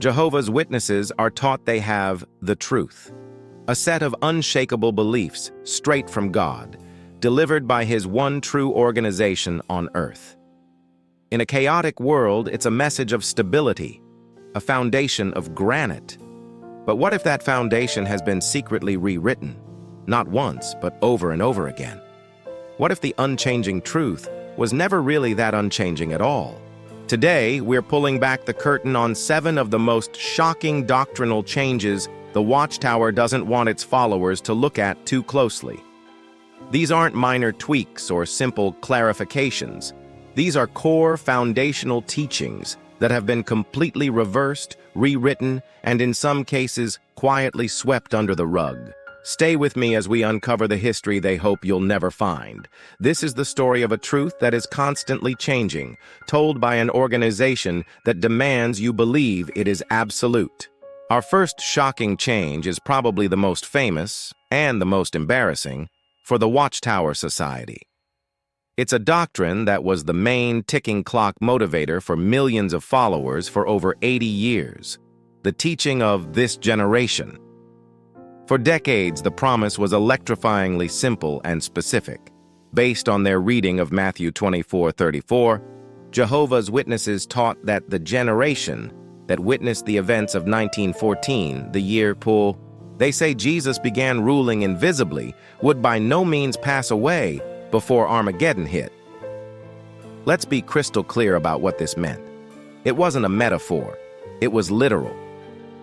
Jehovah's Witnesses are taught they have the truth, a set of unshakable beliefs straight from God, delivered by His one true organization on earth. In a chaotic world, it's a message of stability, a foundation of granite. But what if that foundation has been secretly rewritten, not once, but over and over again? What if the unchanging truth was never really that unchanging at all? Today, we're pulling back the curtain on 7 of the most shocking doctrinal changes the Watchtower doesn't want its followers to look at too closely. These aren't minor tweaks or simple clarifications. These are core foundational teachings that have been completely reversed, rewritten, and in some cases, quietly swept under the rug. Stay with me as we uncover the history they hope you'll never find. This is the story of a truth that is constantly changing, told by an organization that demands you believe it is absolute. Our first shocking change is probably the most famous, and the most embarrassing, for the Watchtower Society. It's a doctrine that was the main ticking clock motivator for millions of followers for over 80 years, the teaching of this generation. For decades, the promise was electrifyingly simple and specific. Based on their reading of Matthew 24:34, Jehovah's Witnesses taught that the generation that witnessed the events of 1914, the year they say Jesus began ruling invisibly, would by no means pass away before Armageddon hit. Let's be crystal clear about what this meant. It wasn't a metaphor. It was literal.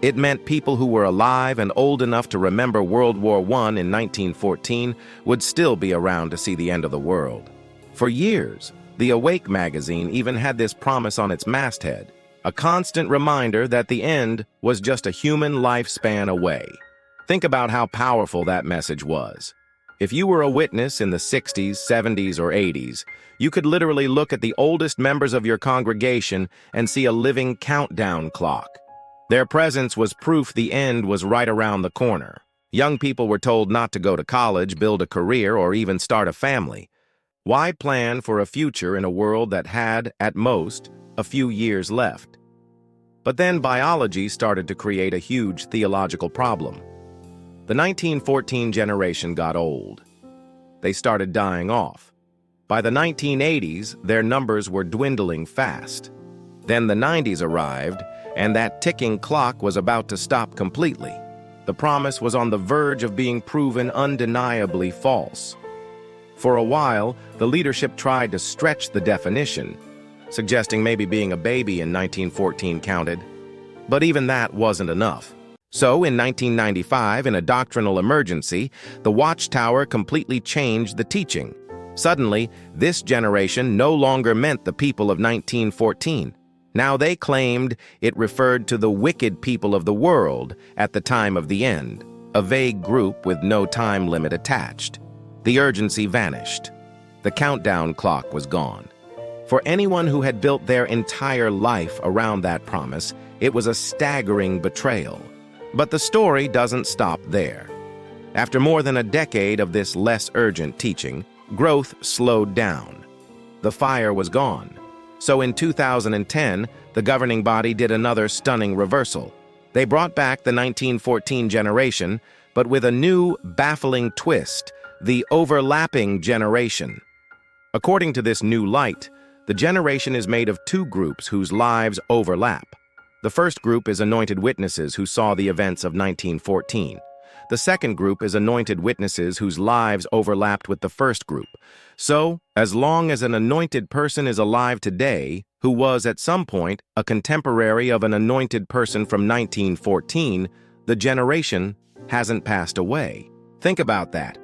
It meant people who were alive and old enough to remember World War I in 1914 would still be around to see the end of the world. For years, the Awake magazine even had this promise on its masthead, a constant reminder that the end was just a human lifespan away. Think about how powerful that message was. If you were a witness in the 60s, 70s, or 80s, you could literally look at the oldest members of your congregation and see a living countdown clock. Their presence was proof the end was right around the corner. Young people were told not to go to college, build a career, or even start a family. Why plan for a future in a world that had, at most, a few years left? But then biology started to create a huge theological problem. The 1914 generation got old. They started dying off. By the 1980s, their numbers were dwindling fast. Then the 90s arrived, and that ticking clock was about to stop completely. The promise was on the verge of being proven undeniably false. For a while, the leadership tried to stretch the definition, suggesting maybe being a baby in 1914 counted. But even that wasn't enough. So, in 1995, in a doctrinal emergency, the Watchtower completely changed the teaching. Suddenly, this generation no longer meant the people of 1914. Now they claimed it referred to the wicked people of the world at the time of the end, a vague group with no time limit attached. The urgency vanished. The countdown clock was gone. For anyone who had built their entire life around that promise, it was a staggering betrayal. But the story doesn't stop there. After more than a decade of this less urgent teaching, growth slowed down. The fire was gone. So in 2010, the governing body did another stunning reversal. They brought back the 1914 generation, but with a new, baffling twist, the overlapping generation. According to this new light, the generation is made of 2 groups whose lives overlap. The first group is anointed witnesses who saw the events of 1914. The second group is anointed witnesses whose lives overlapped with the first group. So, as long as an anointed person is alive today, who was at some point a contemporary of an anointed person from 1914, the generation hasn't passed away. Think about that.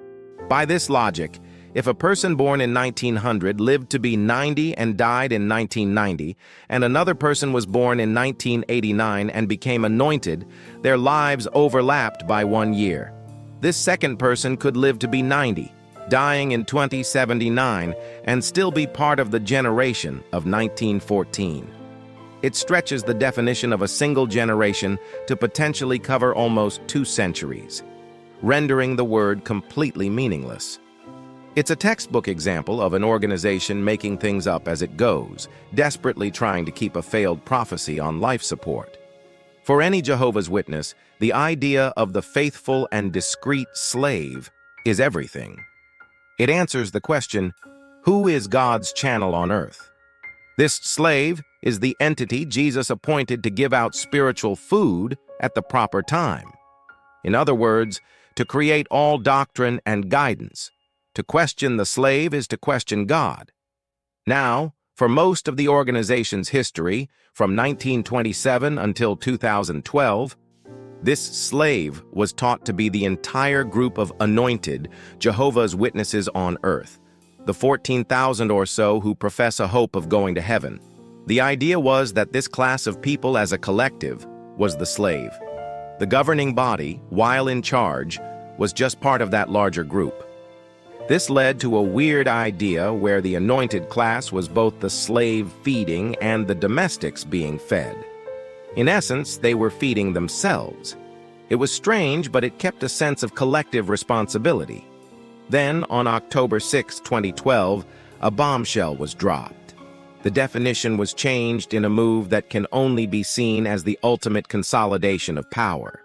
By this logic, if a person born in 1900 lived to be 90 and died in 1990, and another person was born in 1989 and became anointed, their lives overlapped by 1 year. This second person could live to be 90, dying in 2079, and still be part of the generation of 1914. It stretches the definition of a single generation to potentially cover almost 2 centuries, rendering the word completely meaningless. It's a textbook example of an organization making things up as it goes, desperately trying to keep a failed prophecy on life support. For any Jehovah's Witness, the idea of the faithful and discreet slave is everything. It answers the question, who is God's channel on earth? This slave is the entity Jesus appointed to give out spiritual food at the proper time. In other words, to create all doctrine and guidance. To question the slave is to question God. Now, for most of the organization's history, from 1927 until 2012, this slave was taught to be the entire group of anointed Jehovah's Witnesses on earth, the 14,000 or so who profess a hope of going to heaven. The idea was that this class of people as a collective was the slave. The governing body, while in charge, was just part of that larger group. This led to a weird idea where the anointed class was both the slave feeding and the domestics being fed. In essence, they were feeding themselves. It was strange, but it kept a sense of collective responsibility. Then, on October 6, 2012, a bombshell was dropped. The definition was changed in a move that can only be seen as the ultimate consolidation of power.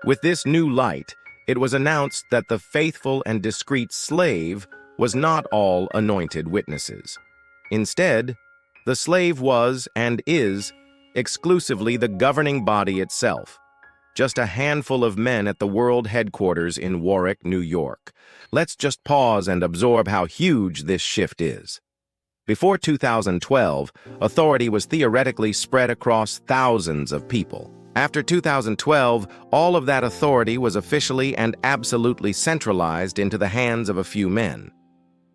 With this new light, it was announced that the faithful and discreet slave was not all anointed witnesses. Instead, the slave was and is exclusively the governing body itself, just a handful of men at the world headquarters in Warwick, New York. Let's just pause and absorb how huge this shift is. Before 2012, authority was theoretically spread across thousands of people. After 2012, all of that authority was officially and absolutely centralized into the hands of a few men.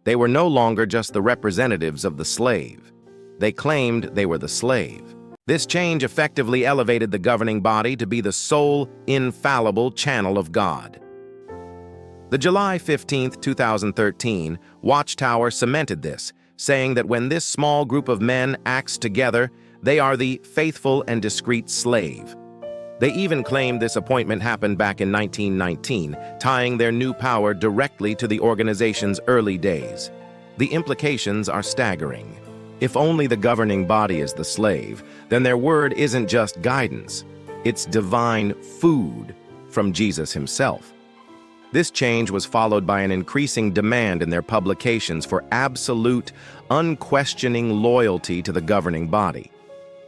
They were no longer just the representatives of the slave. They claimed they were the slave. This change effectively elevated the governing body to be the sole, infallible channel of God. The July 15, 2013, Watchtower cemented this, saying that when this small group of men acts together, they are the faithful and discreet slave. They even claimed this appointment happened back in 1919, tying their new power directly to the organization's early days. The implications are staggering. If only the governing body is the slave, then their word isn't just guidance. It's divine food from Jesus himself. This change was followed by an increasing demand in their publications for absolute, unquestioning loyalty to the governing body.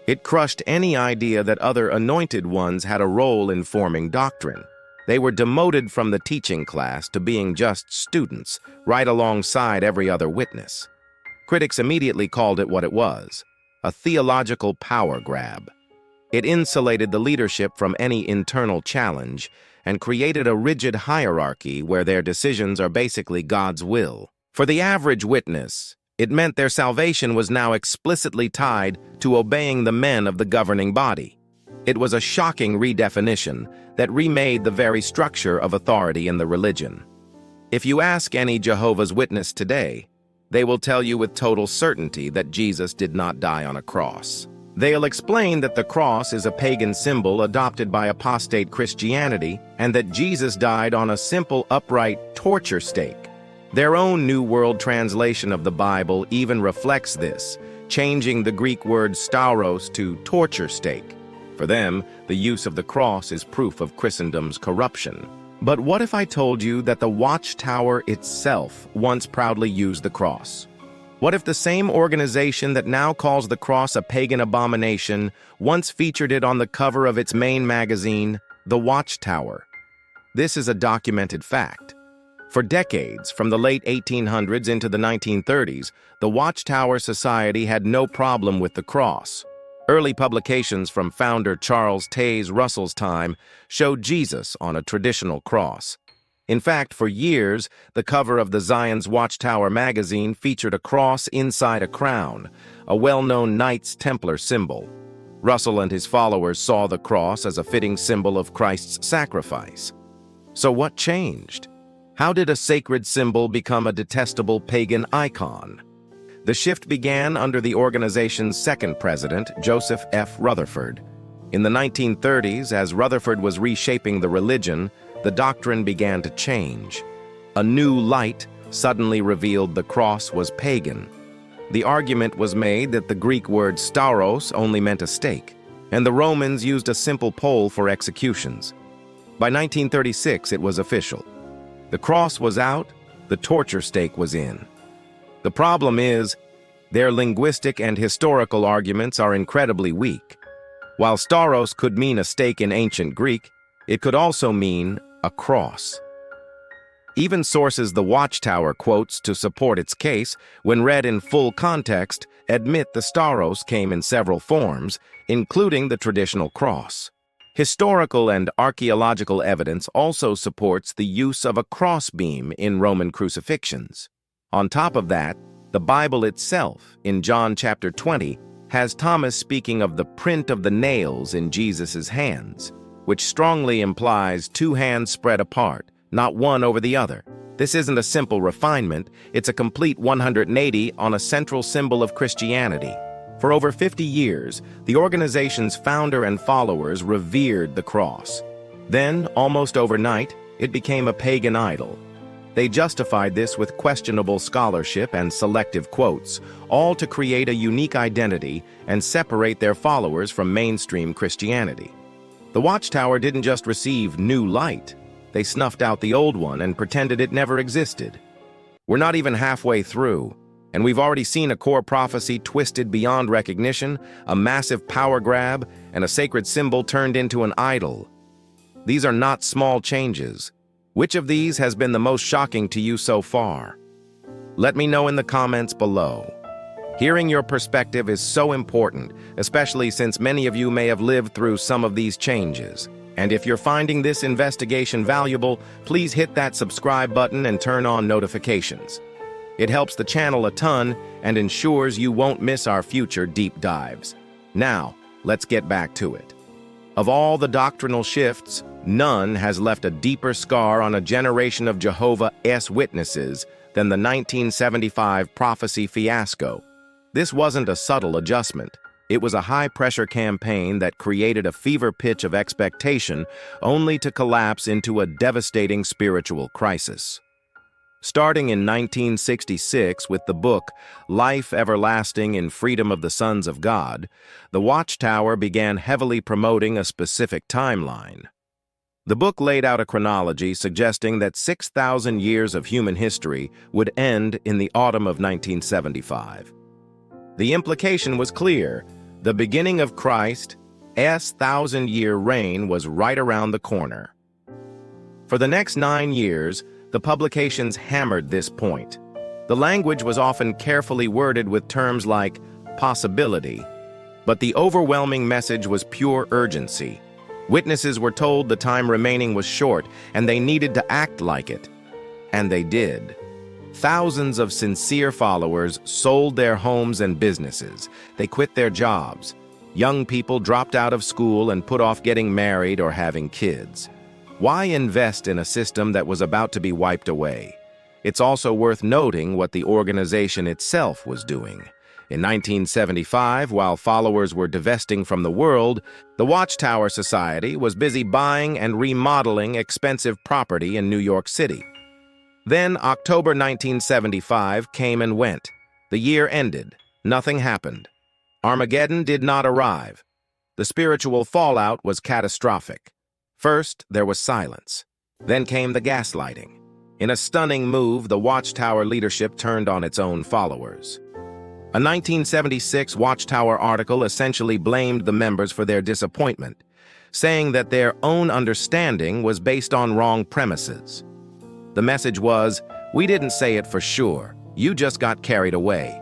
It crushed any idea that other anointed ones had a role in forming doctrine. They were demoted from the teaching class to being just students, right alongside every other witness. Critics immediately called it what it was, a theological power grab. It insulated the leadership from any internal challenge and created a rigid hierarchy where their decisions are basically God's will. For the average witness, it meant their salvation was now explicitly tied to obeying the men of the governing body. It was a shocking redefinition that remade the very structure of authority in the religion. If you ask any Jehovah's Witness today, they will tell you with total certainty that Jesus did not die on a cross. They'll explain that the cross is a pagan symbol adopted by apostate Christianity and that Jesus died on a simple, upright torture stake. Their own New World Translation of the Bible even reflects this, changing the Greek word stauros to torture stake. For them, the use of the cross is proof of Christendom's corruption. But what if I told you that the Watchtower itself once proudly used the cross? What if the same organization that now calls the cross a pagan abomination once featured it on the cover of its main magazine, The Watchtower? This is a documented fact. For decades, from the late 1800s into the 1930s, the Watchtower Society had no problem with the cross. Early publications from founder Charles Taze Russell's time showed Jesus on a traditional cross. In fact, for years, the cover of the Zion's Watchtower magazine featured a cross inside a crown, a well-known Knights Templar symbol. Russell and his followers saw the cross as a fitting symbol of Christ's sacrifice. So what changed? How did a sacred symbol become a detestable pagan icon? The shift began under the organization's second president, Joseph F. Rutherford. In the 1930s, as Rutherford was reshaping the religion, the doctrine began to change. A new light suddenly revealed the cross was pagan. The argument was made that the Greek word stauros only meant a stake. and the Romans used a simple pole for executions. By 1936, it was official. The cross was out, the torture stake was in. The problem is, their linguistic and historical arguments are incredibly weak. While stauros could mean a stake in ancient Greek, it could also mean a cross. Even sources the Watchtower quotes to support its case, when read in full context, admit the stauros came in several forms, including the traditional cross. Historical and archaeological evidence also supports the use of a crossbeam in Roman crucifixions. On top of that, the Bible itself, in John chapter 20, has Thomas speaking of the print of the nails in Jesus' hands, which strongly implies two hands spread apart, not one over the other. This isn't a simple refinement, it's a complete 180 on a central symbol of Christianity. For over 50 years, the organization's founder and followers revered the cross. Then, almost overnight, it became a pagan idol. They justified this with questionable scholarship and selective quotes, all to create a unique identity and separate their followers from mainstream Christianity. The Watchtower didn't just receive new light, they snuffed out the old one and pretended it never existed. We're not even halfway through, and we've already seen a core prophecy twisted beyond recognition, a massive power grab, and a sacred symbol turned into an idol. These are not small changes. Which of these has been the most shocking to you so far? Let me know in the comments below. Hearing your perspective is so important, especially since many of you may have lived through some of these changes. And if you're finding this investigation valuable, please hit that subscribe button and turn on notifications. It helps the channel a ton and ensures you won't miss our future deep dives. Now, let's get back to it. Of all the doctrinal shifts, none has left a deeper scar on a generation of Jehovah's Witnesses than the 1975 prophecy fiasco. This wasn't a subtle adjustment. It was a high-pressure campaign that created a fever pitch of expectation only to collapse into a devastating spiritual crisis. Starting in 1966 with the book Life Everlasting in Freedom of the Sons of God, the Watchtower began heavily promoting a specific timeline. The book laid out a chronology suggesting that 6,000 years of human history would end in the autumn of 1975. The implication was clear. The beginning of Christ's 1,000-year reign was right around the corner. For the next 9 years, the publications hammered this point. The language was often carefully worded with terms like possibility, but the overwhelming message was pure urgency. Witnesses were told the time remaining was short, and they needed to act like it. And they did. Thousands of sincere followers sold their homes and businesses. They quit their jobs. Young people dropped out of school and put off getting married or having kids. Why invest in a system that was about to be wiped away? It's also worth noting what the organization itself was doing. In 1975, while followers were divesting from the world, the Watchtower Society was busy buying and remodeling expensive property in New York City. Then October 1975 came and went. The year ended. Nothing happened. Armageddon did not arrive. The spiritual fallout was catastrophic. First, there was silence. Then came the gaslighting. In a stunning move, the Watchtower leadership turned on its own followers. A 1976 Watchtower article essentially blamed the members for their disappointment, saying that their own understanding was based on wrong premises. The message was, "We didn't say it for sure, you just got carried away."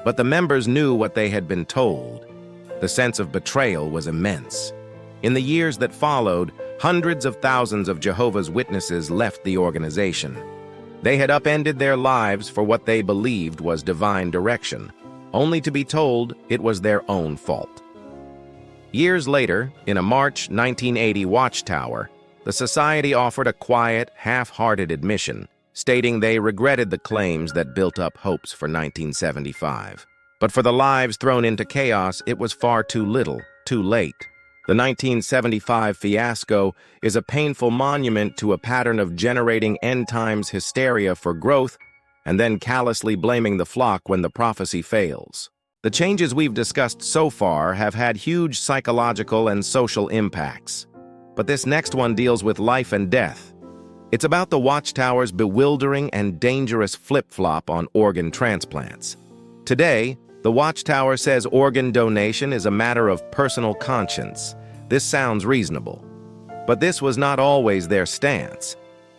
But the members knew what they had been told. The sense of betrayal was immense. In the years that followed, hundreds of thousands of Jehovah's Witnesses left the organization. They had upended their lives for what they believed was divine direction, only to be told it was their own fault. Years later, in a March 1980 Watchtower, the Society offered a quiet, half-hearted admission, stating they regretted the claims that built up hopes for 1975. But for the lives thrown into chaos, it was far too little, too late. The 1975 fiasco is a painful monument to a pattern of generating end-times hysteria for growth and then callously blaming the flock when the prophecy fails. The changes we've discussed so far have had huge psychological and social impacts. But this next one deals with life and death. It's about the Watchtower's bewildering and dangerous flip-flop on organ transplants. Today, the Watchtower says organ donation is a matter of personal conscience. This sounds reasonable. But this was not always their stance.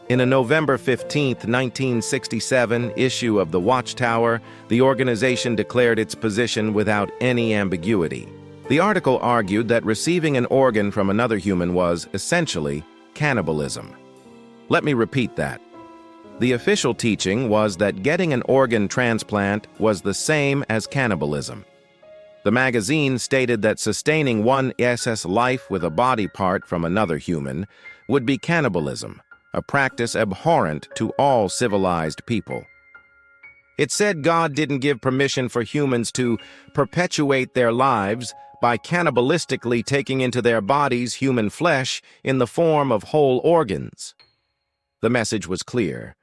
In a November 15, 1967 issue of the Watchtower, the organization declared its position without any ambiguity. The article argued that receiving an organ from another human was, essentially, cannibalism. Let me repeat that. The official teaching was that getting an organ transplant was the same as cannibalism. The magazine stated that sustaining one's life with a body part from another human would be cannibalism, a practice abhorrent to all civilized people. It said God didn't give permission for humans to perpetuate their lives by cannibalistically taking into their bodies human flesh in the form of whole organs. The message was clear.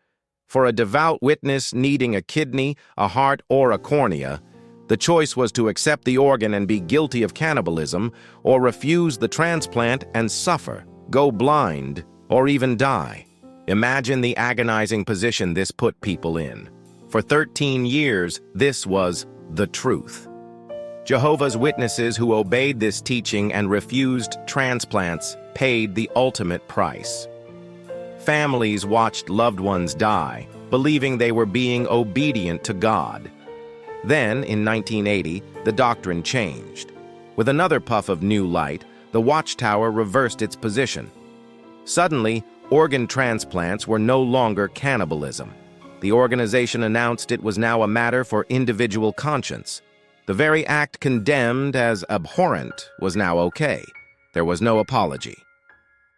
For a devout witness needing a kidney, a heart, or a cornea, the choice was to accept the organ and be guilty of cannibalism, or refuse the transplant and suffer, go blind, or even die. Imagine the agonizing position this put people in. For 13 years, this was the truth. Jehovah's Witnesses who obeyed this teaching and refused transplants paid the ultimate price. Families watched loved ones die, believing they were being obedient to God. Then, in 1980, the doctrine changed. With another puff of new light, the Watchtower reversed its position. Suddenly, organ transplants were no longer cannibalism. The organization announced it was now a matter for individual conscience. The very act condemned as abhorrent was now okay. There was no apology.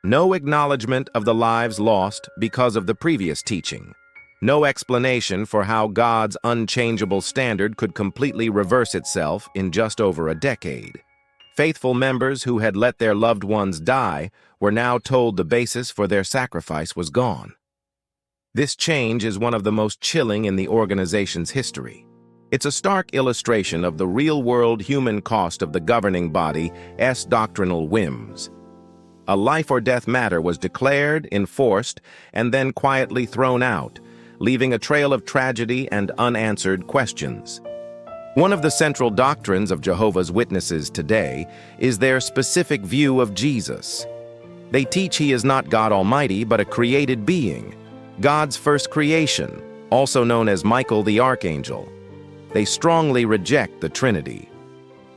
No acknowledgement of the lives lost because of the previous teaching. No explanation for how God's unchangeable standard could completely reverse itself in just over a decade. Faithful members who had let their loved ones die were now told the basis for their sacrifice was gone. This change is one of the most chilling in the organization's history. It's a stark illustration of the real-world human cost of the governing body's doctrinal whims. A life-or-death matter was declared, enforced, and then quietly thrown out, leaving a trail of tragedy and unanswered questions. One of the central doctrines of Jehovah's Witnesses today is their specific view of Jesus. They teach he is not God Almighty, but a created being, God's first creation, also known as Michael the Archangel. They strongly reject the Trinity.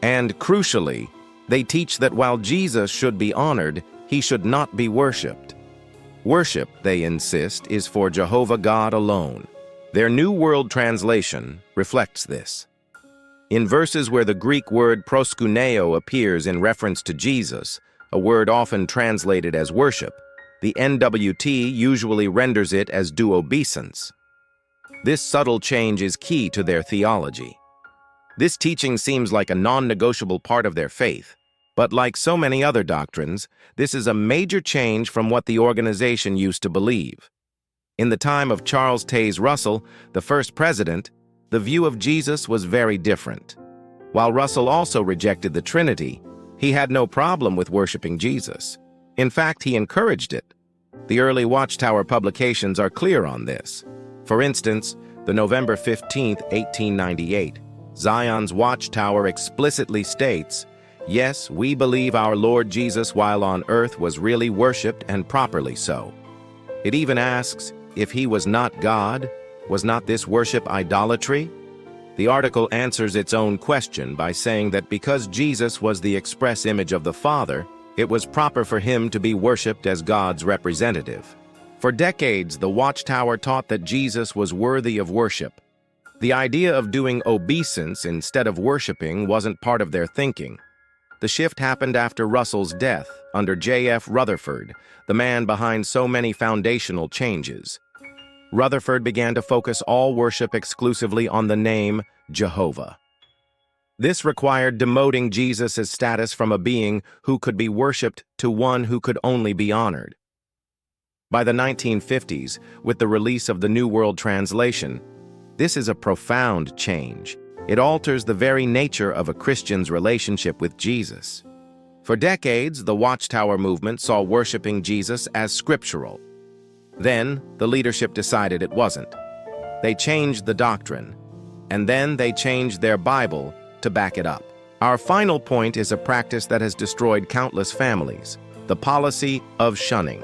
And crucially, they teach that while Jesus should be honored, he should not be worshipped. Worship, they insist, is for Jehovah God alone. Their New World Translation reflects this. In verses where the Greek word proskuneo appears in reference to Jesus, a word often translated as worship, the NWT usually renders it as do obeisance. This subtle change is key to their theology. This teaching seems like a non-negotiable part of their faith, but like so many other doctrines, this is a major change from what the organization used to believe. In the time of Charles Taze Russell, the first president, the view of Jesus was very different. While Russell also rejected the Trinity, he had no problem with worshiping Jesus. In fact, he encouraged it. The early Watchtower publications are clear on this. For instance, the November 15, 1898, Zion's Watchtower explicitly states, "Yes, we believe our Lord Jesus while on earth was really worshipped and properly so." It even asks, if he was not God, was not this worship idolatry? The article answers its own question by saying that because Jesus was the express image of the Father, it was proper for him to be worshipped as God's representative. For decades, the Watchtower taught that Jesus was worthy of worship. The idea of doing obeisance instead of worshiping wasn't part of their thinking. The shift happened after Russell's death, under J.F. Rutherford, the man behind so many foundational changes. Rutherford began to focus all worship exclusively on the name Jehovah. This required demoting Jesus' status from a being who could be worshipped to one who could only be honored. By the 1950s, with the release of the New World Translation, this is a profound change. It alters the very nature of a Christian's relationship with Jesus. For decades, the Watchtower movement saw worshiping Jesus as scriptural. Then, the leadership decided it wasn't. They changed the doctrine, and then they changed their Bible to back it up. Our final point is a practice that has destroyed countless families: the policy of shunning.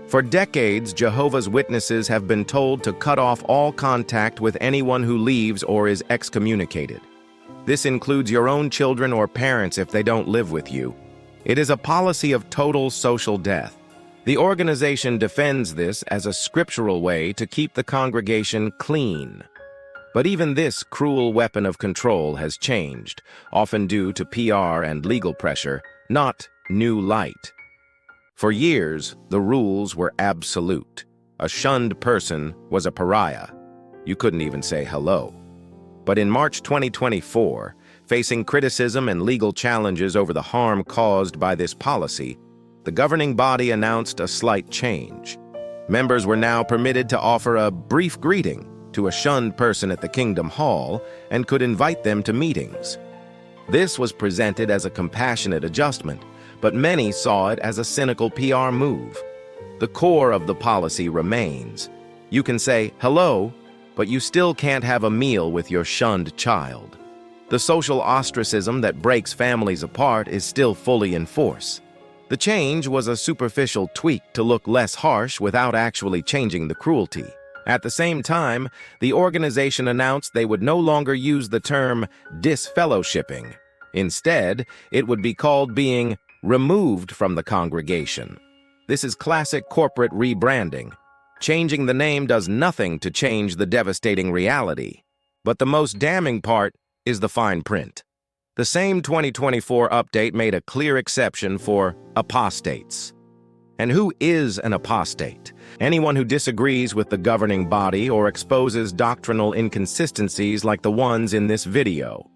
For decades, Jehovah's Witnesses have been told to cut off all contact with anyone who leaves or is excommunicated. This includes your own children or parents if they don't live with you. It is a policy of total social death. The organization defends this as a scriptural way to keep the congregation clean. But even this cruel weapon of control has changed, often due to PR and legal pressure, not new light. For years, the rules were absolute. A shunned person was a pariah. You couldn't even say hello. But in March 2024, facing criticism and legal challenges over the harm caused by this policy, the governing body announced a slight change. Members were now permitted to offer a brief greeting to a shunned person at the Kingdom Hall and could invite them to meetings. This was presented as a compassionate adjustment, but many saw it as a cynical PR move. The core of the policy remains. You can say hello, but you still can't have a meal with your shunned child. The social ostracism that breaks families apart is still fully in force. The change was a superficial tweak to look less harsh without actually changing the cruelty. At the same time, the organization announced they would no longer use the term disfellowshipping. Instead, it would be called being removed from the congregation. This is classic corporate rebranding. Changing the name does nothing to change the devastating reality. But the most damning part is the fine print. The same 2024 update made a clear exception for apostates. And who is an apostate? Anyone who disagrees with the governing body or exposes doctrinal inconsistencies like the ones in this video.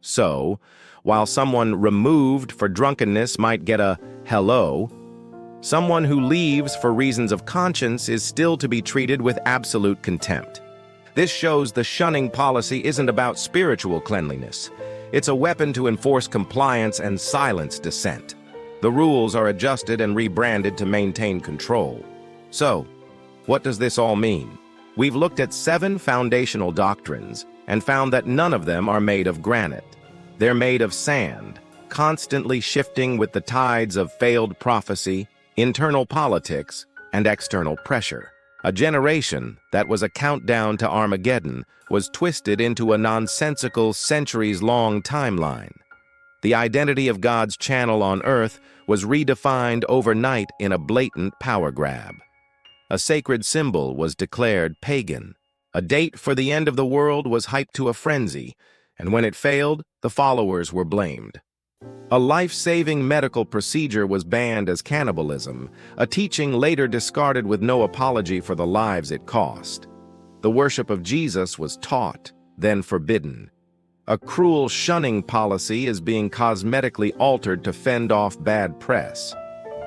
So, while someone removed for drunkenness might get a hello, someone who leaves for reasons of conscience is still to be treated with absolute contempt. This shows the shunning policy isn't about spiritual cleanliness. It's a weapon to enforce compliance and silence dissent. The rules are adjusted and rebranded to maintain control. So, what does this all mean? We've looked at 7 foundational doctrines and found that none of them are made of granite. They're made of sand, constantly shifting with the tides of failed prophecy, internal politics, and external pressure. A generation that was a countdown to Armageddon was twisted into a nonsensical centuries-long timeline. The identity of God's channel on earth was redefined overnight in a blatant power grab. A sacred symbol was declared pagan. A date for the end of the world was hyped to a frenzy, and when it failed, the followers were blamed. A life-saving medical procedure was banned as cannibalism, a teaching later discarded with no apology for the lives it cost. The worship of Jesus was taught, then forbidden. A cruel shunning policy is being cosmetically altered to fend off bad press.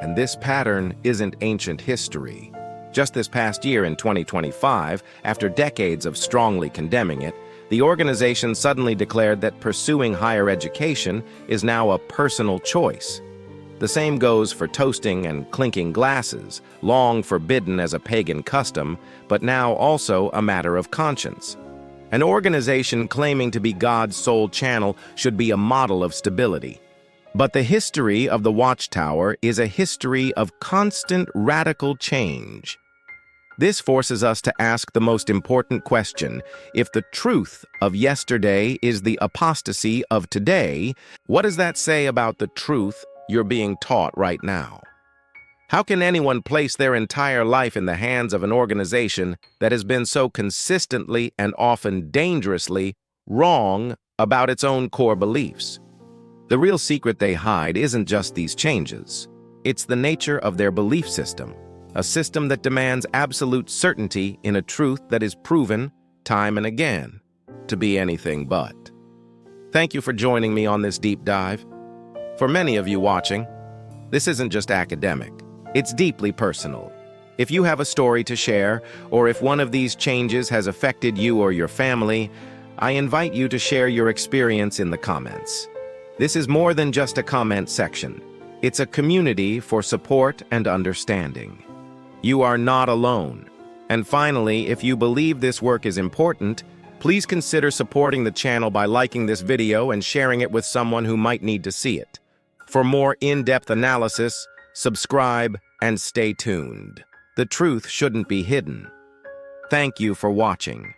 And this pattern isn't ancient history. Just this past year in 2025, after decades of strongly condemning it, the organization suddenly declared that pursuing higher education is now a personal choice. The same goes for toasting and clinking glasses, long forbidden as a pagan custom, but now also a matter of conscience. An organization claiming to be God's sole channel should be a model of stability. But the history of the Watchtower is a history of constant radical change. This forces us to ask the most important question: if the truth of yesterday is the apostasy of today, what does that say about the truth you're being taught right now? How can anyone place their entire life in the hands of an organization that has been so consistently and often dangerously wrong about its own core beliefs? The real secret they hide isn't just these changes. It's the nature of their belief system. A system that demands absolute certainty in a truth that is proven, time and again, to be anything but. Thank you for joining me on this deep dive. For many of you watching, this isn't just academic. It's deeply personal. If you have a story to share, or if one of these changes has affected you or your family, I invite you to share your experience in the comments. This is more than just a comment section. It's a community for support and understanding. You are not alone. And finally, if you believe this work is important, please consider supporting the channel by liking this video and sharing it with someone who might need to see it. For more in-depth analysis, subscribe and stay tuned. The truth shouldn't be hidden. Thank you for watching.